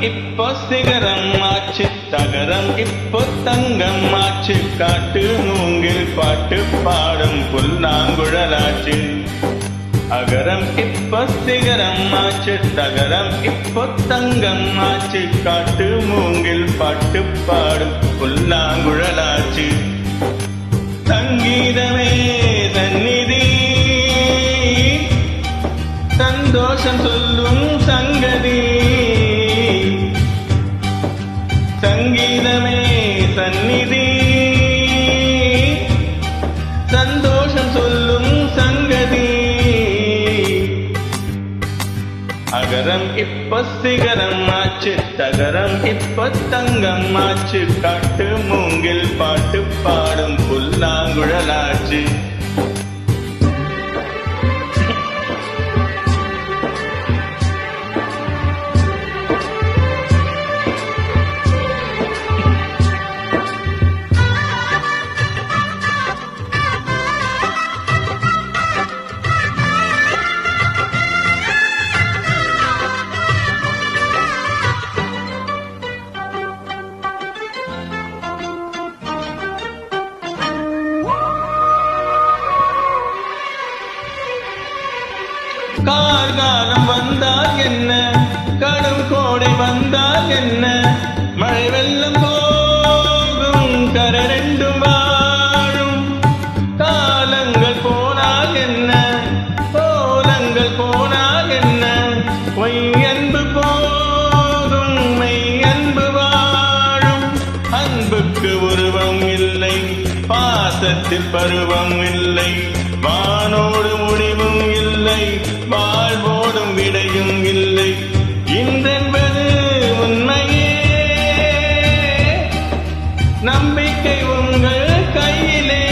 இப்போ சிகரம் ஆச்சு, தகரம் இப்போ தங்கம் ஆச்சு, காட்டு மூங்கில் பாட்டு பாடும் புல்லாங்குழலாச்சு. அகரம் இப்போ சிகரம் ஆச்சு, தகரம் இப்போ தங்கம் ஆச்சு, காட்டு மூங்கில் பாட்டு பாடும் புல்லாங்குழலாச்சு. சங்கீதமே சந்நிதி, சந்தோஷம் சொல்லும் சங்கதி. சங்கீதமே சந்நிதி, சந்தோஷம் சொல்லும் சங்கதி. அகரம் இப்ப சிகரம் ஆச்சு, தகரம் இப்ப தங்கம் ஆச்சு, காட்டு மூங்கில் பாட்டு பாடும் புல்லாங்குழலாச்சு. கார்காலம் வந்தால் என்ன, கடும் கோடை வந்தால் என்ன, மழை வெள்ளம் போகும் கரரெண்டும் வாழும். காலங்கள் போனால் என்ன, கோலங்கள் போனால் என்ன, பொய் அன்பு போதும் மெய் அன்பு வாழும். அன்புக்கு உருவம் இல்லை, பாசத்தில் பருவம் இல்லை, வானோடு முடிவும் இல்லை, வாழ்வோடும் விடையும் இல்லை. இன்றென்பது உண்மையே, நம்பிக்கை உங்கள் கையிலே.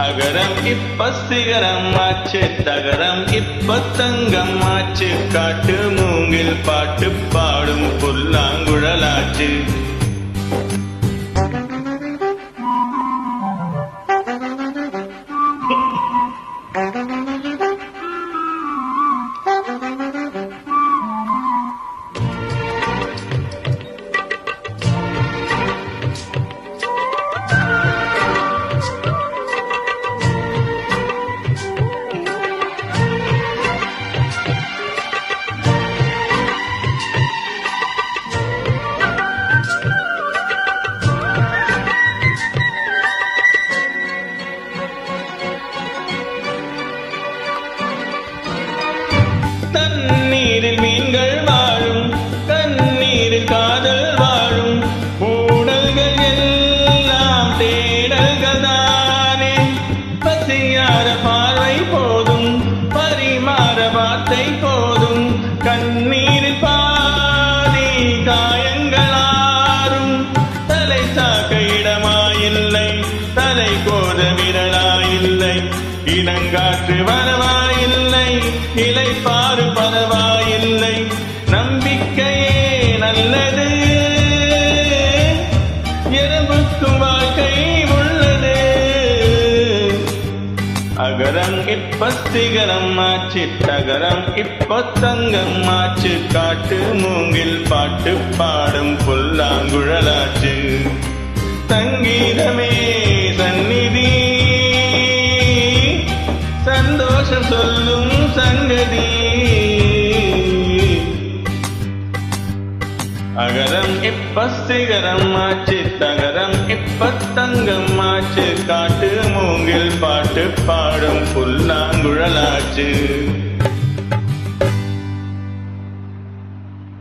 அகரம் இப்ப சிகரம் ஆச்சு, தகரம் இப்ப தங்கம் ஆச்சு, காட்டு மூங்கில் பாட்டு பாடும் புல்லாங்குழலாச்சு. தண்ணீரில் மீன்கள் வாழும், கண்ணீரில் காதல் வாழும், ஊடல்கள் எல்லாம் தேடல்கள் தானே. பசியார பார்வை போதும், பரிமாற வார்த்தை போதும், கண்ணீரில் பாதி காயங்களாரும். தலை சாக்க இடமாயில்லை, தலை கோத விரலாயில்லை, இனங்காற்று வரவாயில்லை, இலை பாரு பரவாயில்லை. நம்பிக்கையே நல்லது, எறும்புக்கும் வாழ்க்கை உள்ளது. அகரம் இப்ப சிகரம் ஆச்சு, தகரம் இப்ப தங்கம் ஆச்சு, காட்டு மூங்கில் பாட்டு பாடும் புல்லாங்குழலாச்சு. சங்கீதமே சந்நிதி, சந்தோஷம் சொல்லும் சங்கதி. அகரம் இப்ப சிகரம் ஆச்சு, தகரம் இப்ப தங்கம் ஆச்சு, காட்டு மூங்கில் பாட்டு பாடும் புல்லாங்குழலாச்சு.